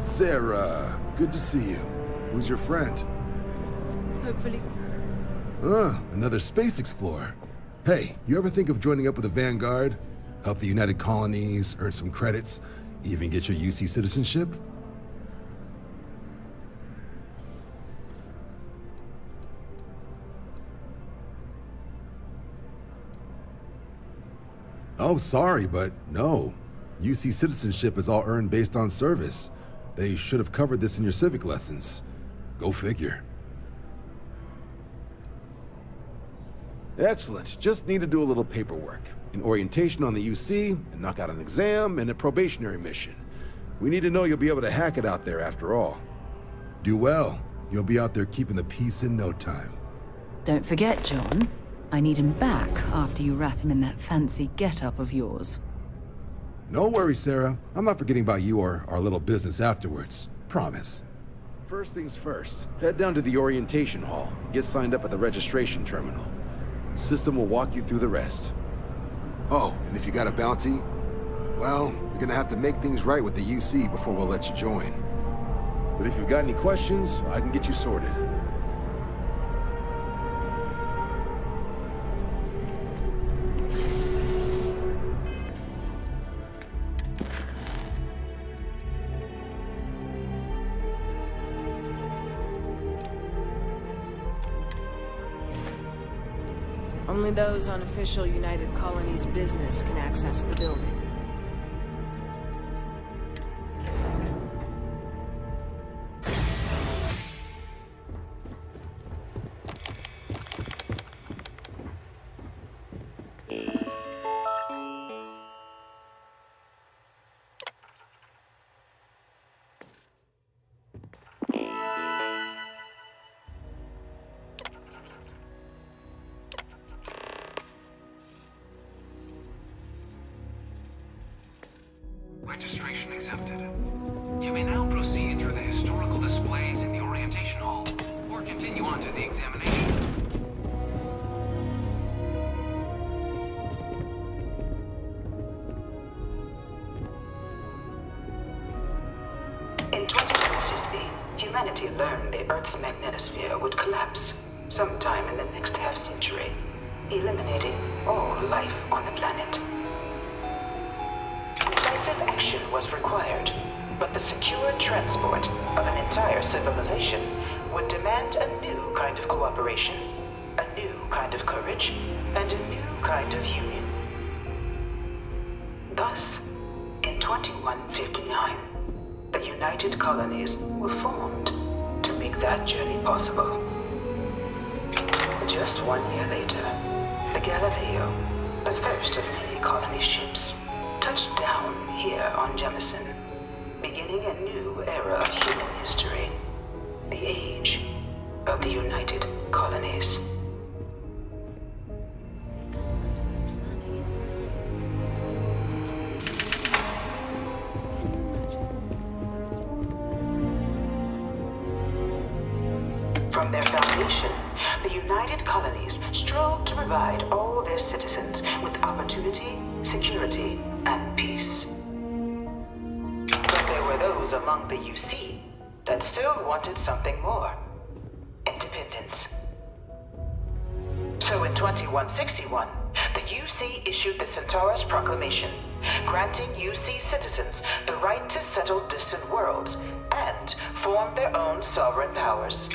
Sarah, good to see you. Who's your friend? Hopefully. Another space explorer. Hey, you ever think of joining up with the Vanguard? Help the United Colonies, earn some credits, even get your UC citizenship? Oh, sorry, but no. UC citizenship is all earned based on service. They should have covered this in your civic lessons. Go figure. Excellent. Just need to do a little paperwork. An orientation on the UC, and knock out an exam, and a probationary mission. We need to know you'll be able to hack it out there after all. Do well. You'll be out there keeping the peace in no time. Don't forget, John. I need him back after you wrap him in that fancy get-up of yours. No worries, Sarah. I'm not forgetting about you or our little business afterwards. Promise. First things first, head down to the orientation hall and get signed up at the registration terminal. System will walk you through the rest. Oh, and if you got a bounty, well, you're gonna have to make things right with the UC before we'll let you join. But if you've got any questions, I can get you sorted. Only those on official United Colonies business can access the building. Registration accepted. You may now proceed through the historical displays in the orientation hall, or continue on to the examination. In 2150, humanity learned the Earth's magnetosphere would collapse sometime in the next half-century, eliminating all life on the planet. Decisive action was required, but the secure transport of an entire civilization would demand a new kind of cooperation, a new kind of courage, and a new kind of union. Thus, in 2159, the United Colonies were formed to make that journey possible. Just 1 year later, the Galileo, the first of many colony ships, touched down here on Jemison, beginning a new era of human history, the age of the United Colonies. From their foundation, the United Colonies strove to provide all their citizens with opportunity, security, and peace. But there were those among the UC that still wanted something more: independence. So in 2161, the UC issued the Centaurus Proclamation, granting UC citizens the right to settle distant worlds and form their own sovereign powers.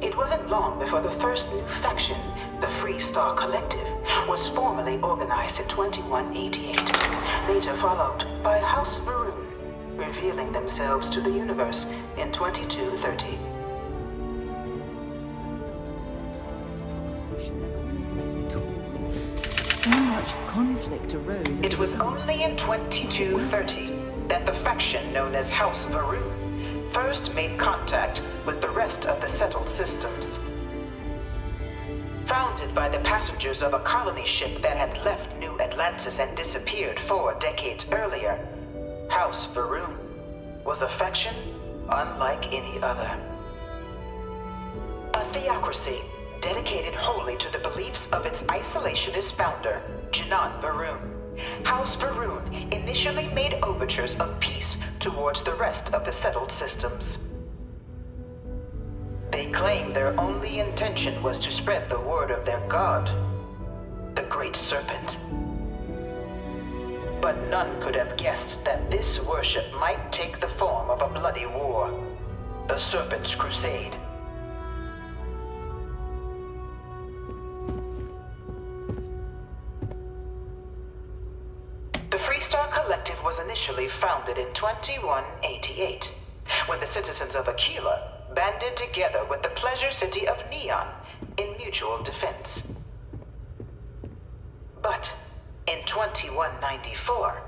It wasn't long before the first new faction, the Free Star Collective, was formally organized in 2188, later followed by House Varun, revealing themselves to the universe in 2230. So much conflict arose. It was only in 2230 that the faction known as House Varun first made contact with the rest of the settled systems. Founded by the passengers of a colony ship that had left New Atlantis and disappeared 4 decades earlier, House Varun was a faction unlike any other. A theocracy dedicated wholly to the beliefs of its isolationist founder, Jinan Varun. House Varun initially made overtures of peace towards the rest of the settled systems. They claimed their only intention was to spread the word of their god, the Great Serpent. But none could have guessed that this worship might take the form of a bloody war, the Serpent's Crusade. The Freestar Collective was initially founded in 2188, when the citizens of Aquila banded together with the pleasure city of Neon in mutual defense. But in 2194,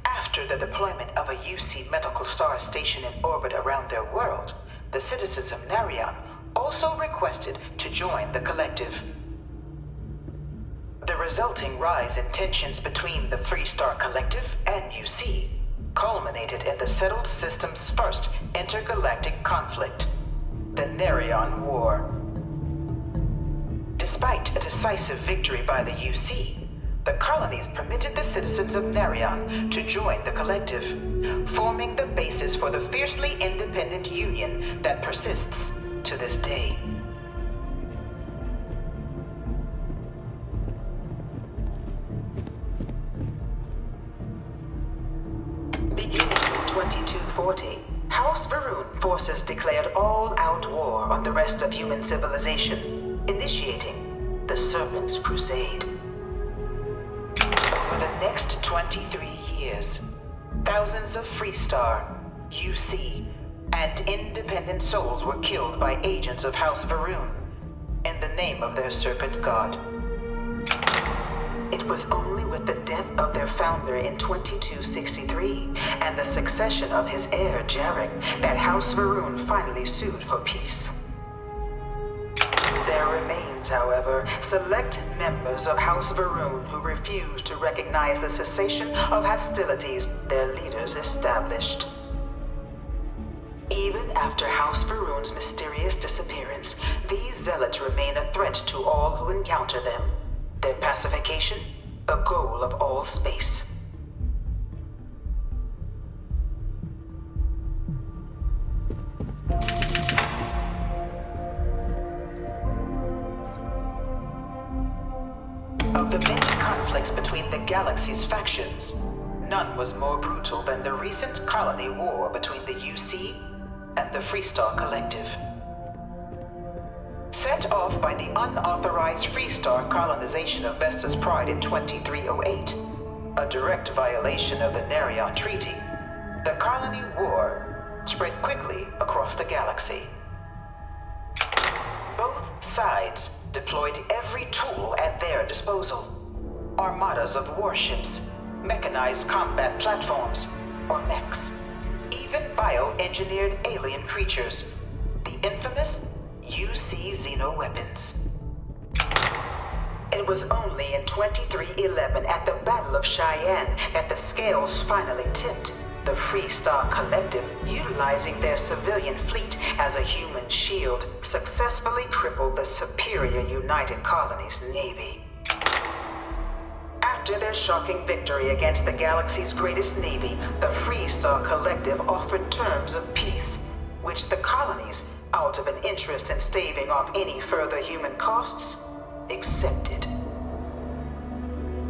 after the deployment of a UC medical star station in orbit around their world, the citizens of Narion also requested to join the collective. The resulting rise in tensions between the Freestar Collective and UC culminated in the settled system's first intergalactic conflict, the Narion War. Despite a decisive victory by the UC, the colonies permitted the citizens of Narion to join the collective, forming the basis for the fiercely independent union that persists to this day. Beginning in 2240, House Varun forces declared all-out war on the rest of human civilization, initiating the Serpent's Crusade. Over the next 23 years, thousands of Freestar, UC, and independent souls were killed by agents of House Varun in the name of their serpent god. It was only with the death of their founder in 2263 and the succession of his heir, Jarek, that House Varun finally sued for peace. There remains, however, select members of House Varun who refuse to recognize the cessation of hostilities their leaders established. Even after House Varun's mysterious disappearance, these zealots remain a threat to all who encounter them. Their pacification, a goal of all space. Of the many conflicts between the galaxy's factions, none was more brutal than the recent colony war between the UC and the Freestar Collective. Set off by the unauthorized Freestar colonization of Vesta's Pride in 2308, a direct violation of the Narion Treaty, the colony war spread quickly across the galaxy. Both sides deployed every tool at their disposal. Armadas of warships, mechanized combat platforms, or mechs, even bioengineered alien creatures, the infamous UC xeno-weapons. It was only in 2311 at the Battle of Cheyenne that the scales finally tipped, the Freestar Collective, utilizing their civilian fleet as a human shield, successfully crippled the superior United Colonies Navy. After their shocking victory against the galaxy's greatest navy, the Freestar Collective offered terms of peace, which the colonies, out of an interest in staving off any further human costs, accepted.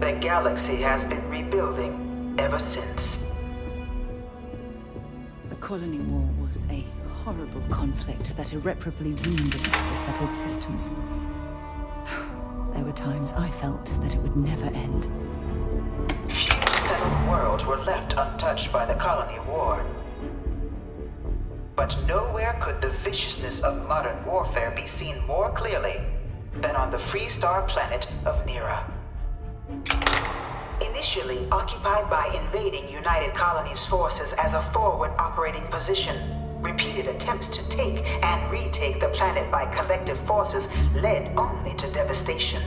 The galaxy has been rebuilding ever since. The colony war was a horrible conflict that irreparably wounded the settled systems. There were times I felt that it would never end. Few settled worlds were left untouched by the colony war. But nowhere could the viciousness of modern warfare be seen more clearly than on the Freestar planet of Nira. Initially occupied by invading United Colonies forces as a forward operating position, repeated attempts to take and retake the planet by collective forces led only to devastation.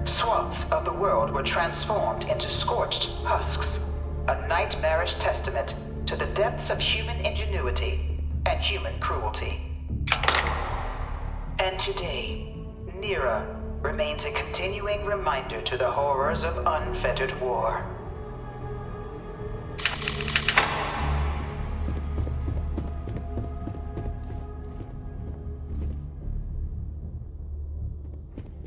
Swaths of the world were transformed into scorched husks, a nightmarish testament to the depths of human ingenuity and human cruelty. And today, Nira, remains a continuing reminder to the horrors of unfettered war.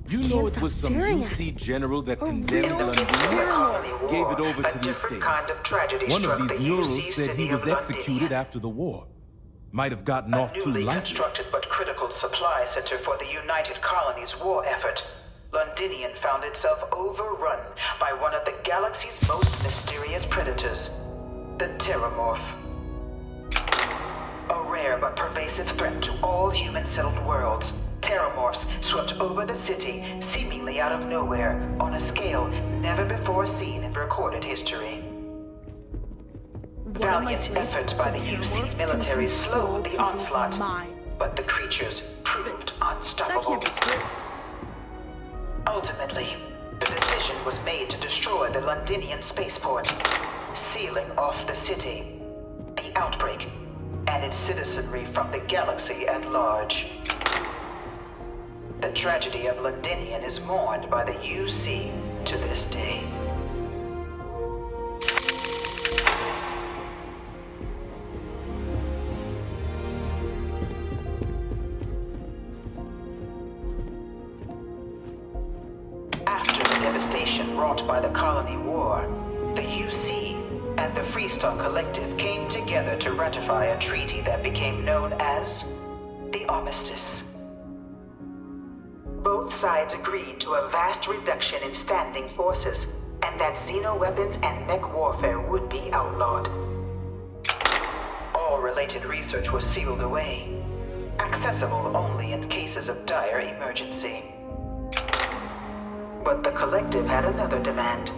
You know it was some UC general that condemned London, gave it over to these things. One of these murals said he was executed after the war. Might have gotten off too lightly. A newly constructed but critical supply center for the United Colonies' war effort, Londinian found itself overrun by one of the galaxy's most mysterious predators, the Terramorph. A rare but pervasive threat to all human-settled worlds, Terramorphs swept over the city, seemingly out of nowhere, on a scale never before seen in recorded history. Valiant efforts by the UC military slowed the onslaught, but the creatures proved unstoppable. Ultimately, the decision was made to destroy the Londinian spaceport, sealing off the city, the outbreak, and its citizenry from the galaxy at large. The tragedy of Londinian is mourned by the UC to this day. After the devastation wrought by the Colony War, the UC and the Freestar Collective came together to ratify a treaty that became known as the Armistice. Both sides agreed to a vast reduction in standing forces, and that xeno-weapons and mech warfare would be outlawed. All related research was sealed away, accessible only in cases of dire emergency. But the Collective had another demand,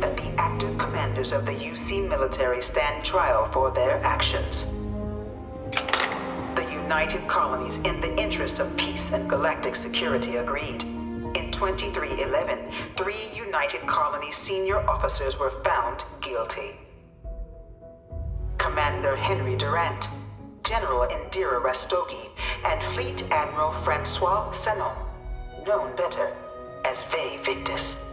that the active commanders of the UC military stand trial for their actions. The United Colonies, in the interest of peace and galactic security, agreed. In 2311, 3 United Colonies senior officers were found guilty. Commander Henry Durant, General Indira Rastogi, and Fleet Admiral Francois Sanon, known better as Ve Victus.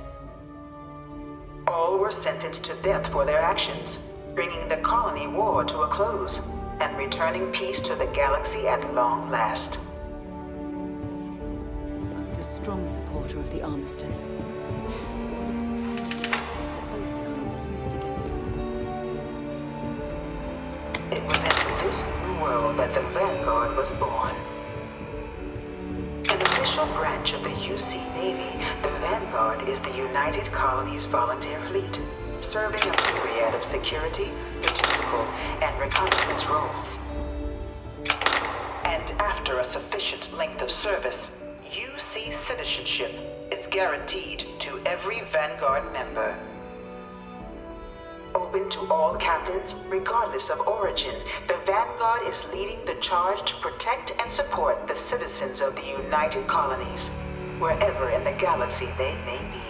All were sentenced to death for their actions, bringing the colony war to a close and returning peace to the galaxy at long last. I was a strong supporter of the armistice. All of the tactics that both sides used against me. It was into this new world that the Vanguard was born. An official branch of the UC Navy, the Vanguard is the United Colonies Volunteer Fleet, serving a myriad of security, logistical, and reconnaissance roles. And after a sufficient length of service, UC citizenship is guaranteed to every Vanguard member. Open to all captains, regardless of origin, the Vanguard is leading the charge to protect and support the citizens of the United Colonies, wherever in the galaxy they may be.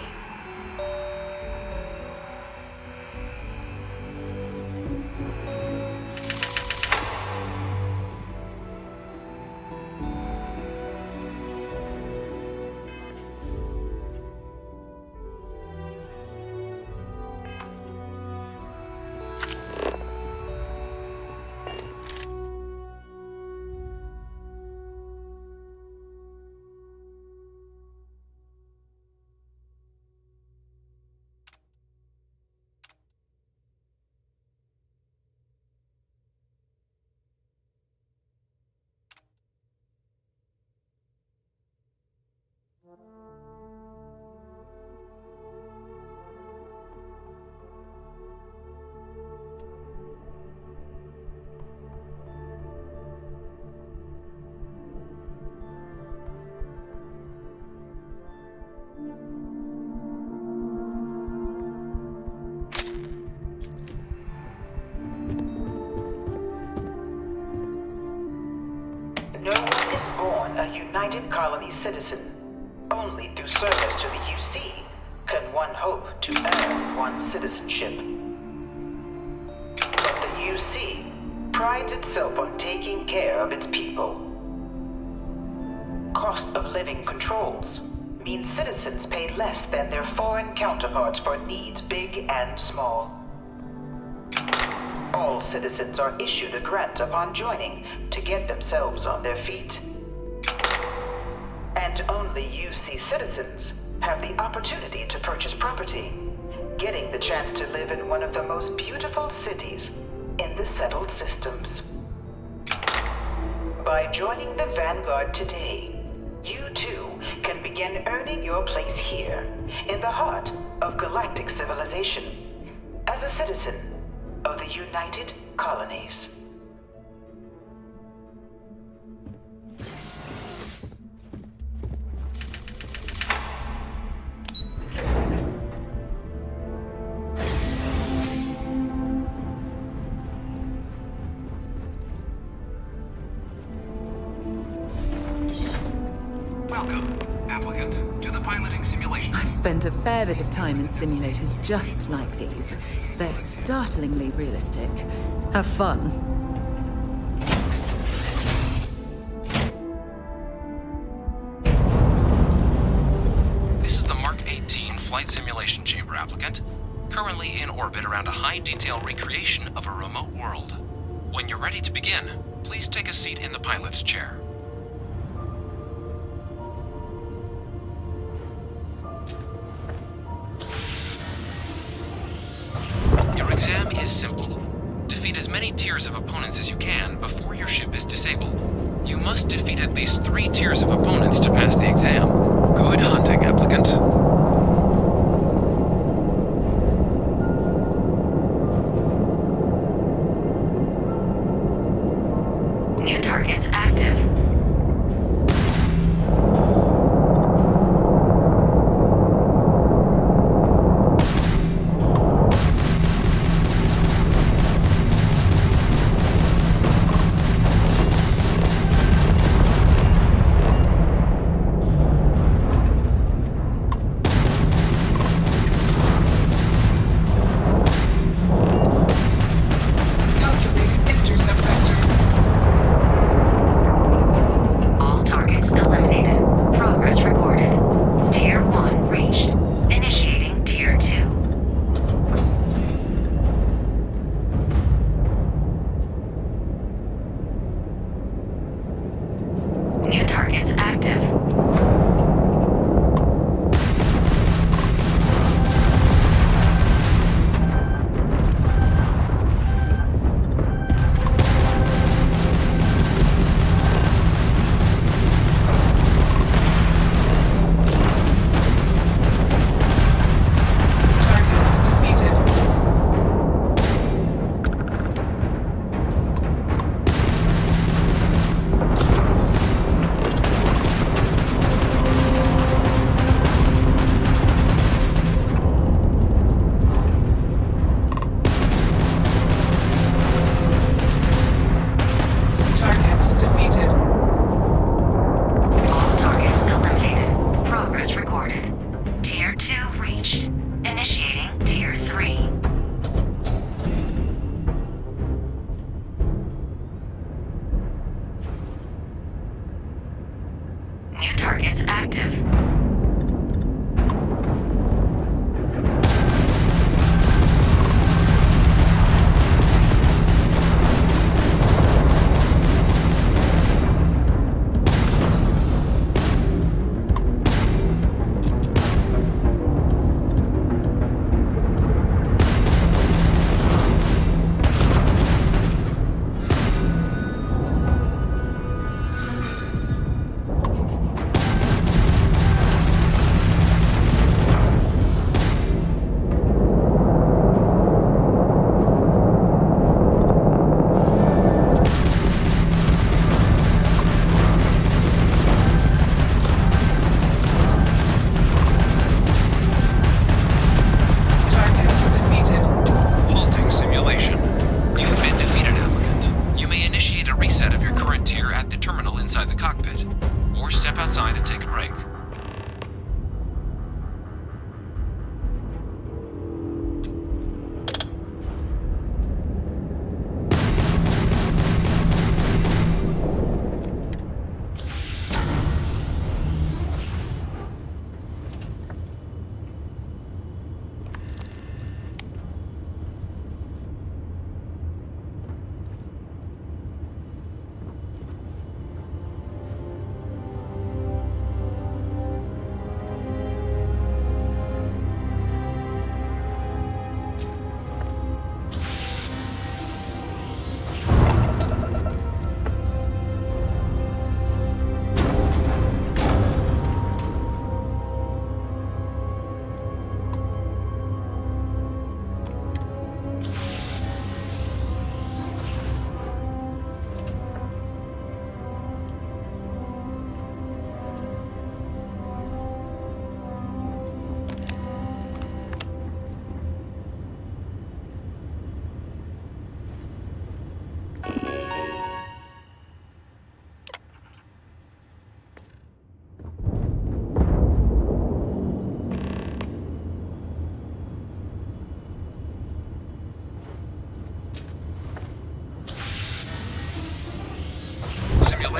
No one is born a United Colony citizen. Only through service to the UC can one hope to earn one's citizenship. But the UC prides itself on taking care of its people. Cost of living controls, means citizens pay less than their foreign counterparts for needs big and small. All citizens are issued a grant upon joining to get themselves on their feet. And only UC citizens have the opportunity to purchase property, getting the chance to live in one of the most beautiful cities in the settled systems. By joining the Vanguard today, you too can begin earning your place here, in the heart of galactic civilization, as a citizen of the United Colonies. Welcome, applicant, to the piloting simulation. I've spent a fair bit of time in simulators just like these. They're startlingly realistic. Have fun. This is the Mark 18 flight simulation chamber, applicant. Currently in orbit around a high-detail recreation of a remote world. When you're ready to begin, please take a seat in the pilot's chair. Your exam is simple. Defeat as many tiers of opponents as you can before your ship is disabled. You must defeat at least 3 tiers of opponents to pass the exam. Good hunting, applicant. New targets active.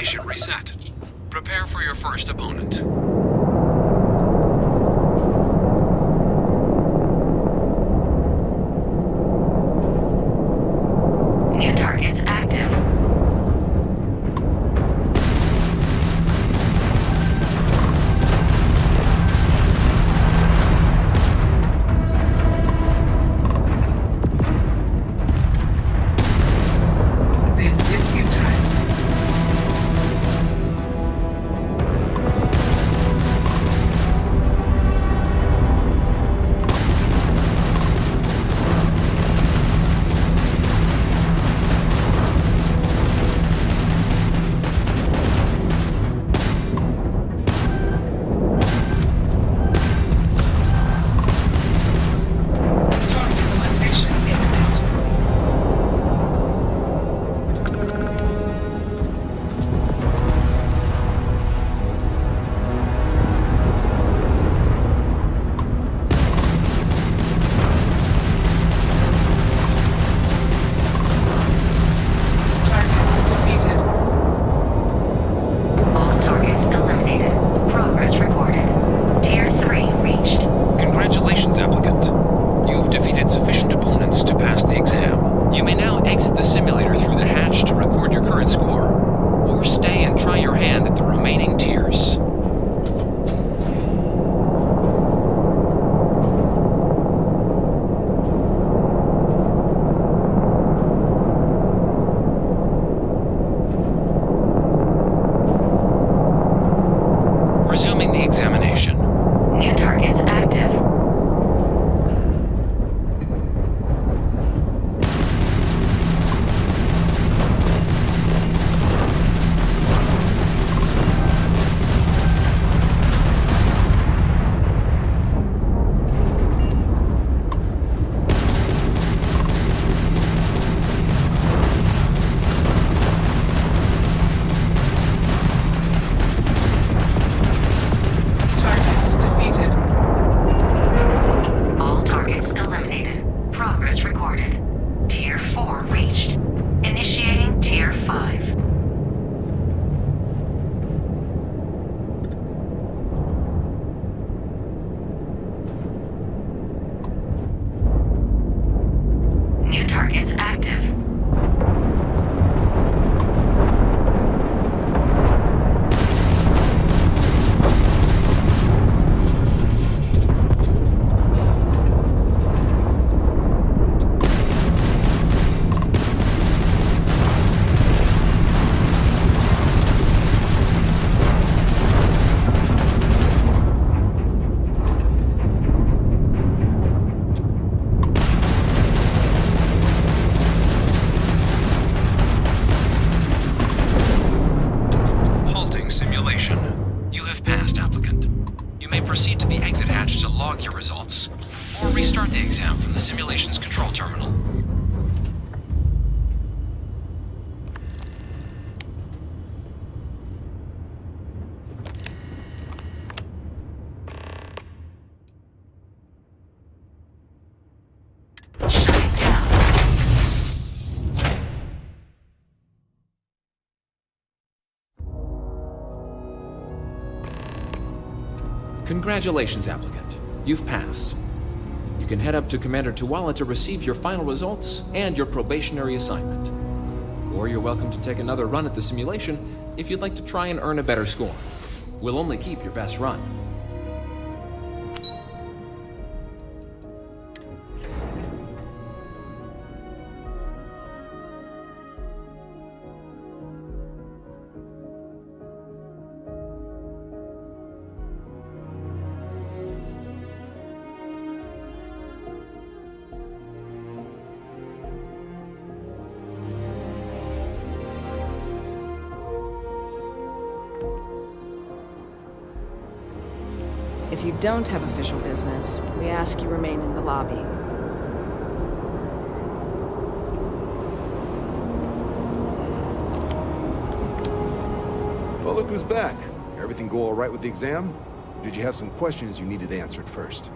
Simulation reset. Prepare for your first opponent. New targets active. This is futile. Resuming the examination. New targets active. Targets active. You have passed, applicant. You may proceed to the exit hatch to log your results, or restart the exam from the simulation's control terminal. Congratulations, applicant. You've passed. You can head up to Commander Tuwala to receive your final results and your probationary assignment. Or you're welcome to take another run at the simulation if you'd like to try and earn a better score. We'll only keep your best run. If you don't have official business, we ask you remain in the lobby. Well, look who's back. Everything go all right with the exam? Did you have some questions you needed answered first?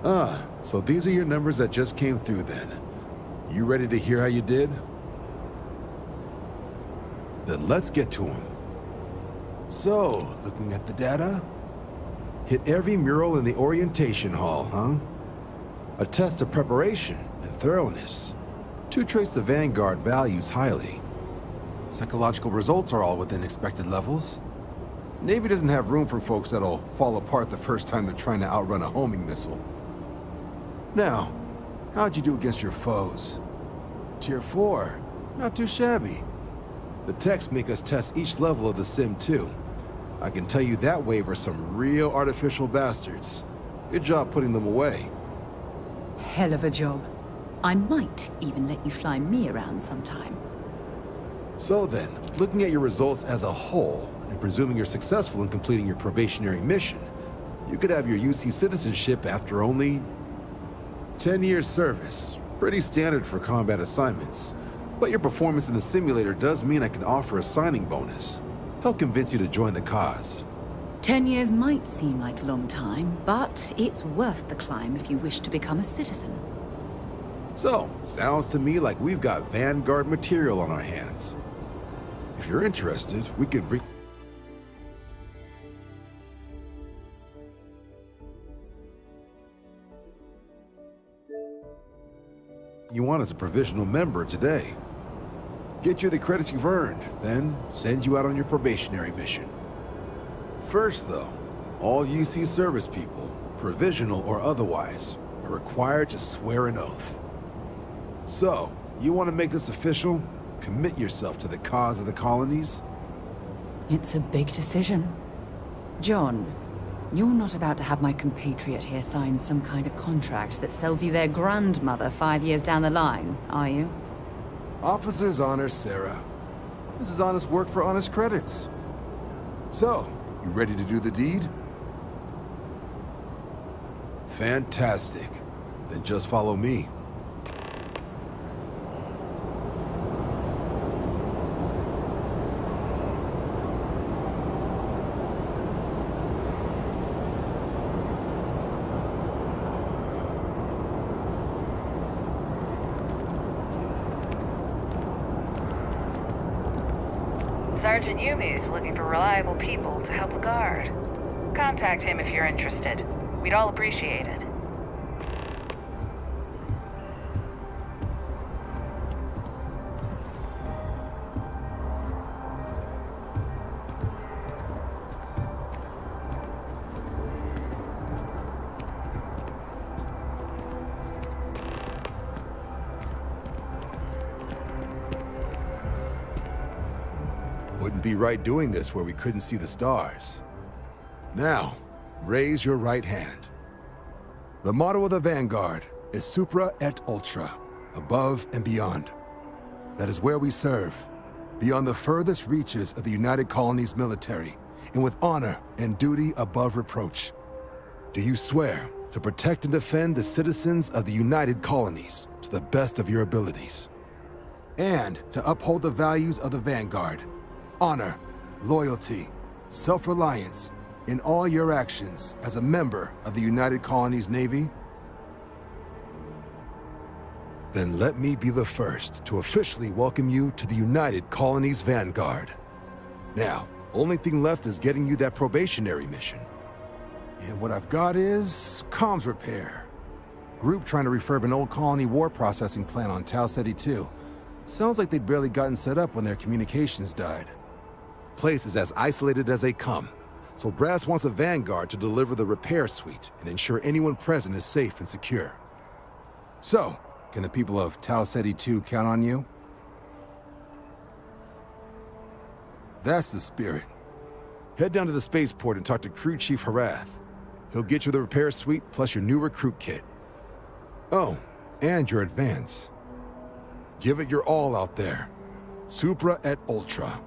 Ah, so these are your numbers that just came through then. You ready to hear how you did? Then let's get to them. So, looking at the data, hit every mural in the orientation hall, huh? A test of preparation and thoroughness. To trace the Vanguard values highly. Psychological results are all within expected levels. Navy doesn't have room for folks that'll fall apart the first time they're trying to outrun a homing missile. Now, how'd you do against your foes? Tier 4, not too shabby. The techs make us test each level of the sim too. I can tell you that wave are some real artificial bastards. Good job putting them away. Hell of a job. I might even let you fly me around sometime. So then, looking at your results as a whole, and presuming you're successful in completing your probationary mission, you could have your UC citizenship after only 10 years service. Pretty standard for combat assignments. But your performance in the simulator does mean I can offer a signing bonus. Help convince you to join the cause. 10 years might seem like a long time, but it's worth the climb if you wish to become a citizen. So, sounds to me like we've got Vanguard material on our hands. If you're interested, we could bring... you want as a provisional member today. Get you the credits you've earned, then send you out on your probationary mission. First though, all UC service people, provisional or otherwise, are required to swear an oath. So, you want to make this official? Commit yourself to the cause of the colonies? It's a big decision. John, you're not about to have my compatriot here sign some kind of contract that sells you their grandmother 5 years down the line, are you? Officer's honor, Sarah. This is honest work for honest credits. So, you ready to do the deed? Fantastic. Then just follow me. Sergeant Yumi's looking for reliable people to help the Guard. Contact him if you're interested. We'd all appreciate it. Wouldn't be right doing this where we couldn't see the stars. Now, raise your right hand. The motto of the Vanguard is Supra et Ultra, above and beyond. That is where we serve, beyond the furthest reaches of the United Colonies military, and with honor and duty above reproach. Do you swear to protect and defend the citizens of the United Colonies to the best of your abilities? And to uphold the values of the Vanguard, honor, loyalty, self-reliance in all your actions as a member of the United Colonies Navy? Then let me be the first to officially welcome you to the United Colonies Vanguard. Now, only thing left is getting you that probationary mission. And what I've got is comms repair. Group trying to refurb an old colony war processing plant on Tau Ceti 2. Sounds like they'd barely gotten set up when their communications died. Place is as isolated as they come, so Brass wants a Vanguard to deliver the repair suite and ensure anyone present is safe and secure. So, can the people of Tau Ceti 2 count on you? That's the spirit. Head down to the spaceport and talk to Crew Chief Harath. He'll get you the repair suite plus your new recruit kit. Oh, and your advance. Give it your all out there. Supra et Ultra.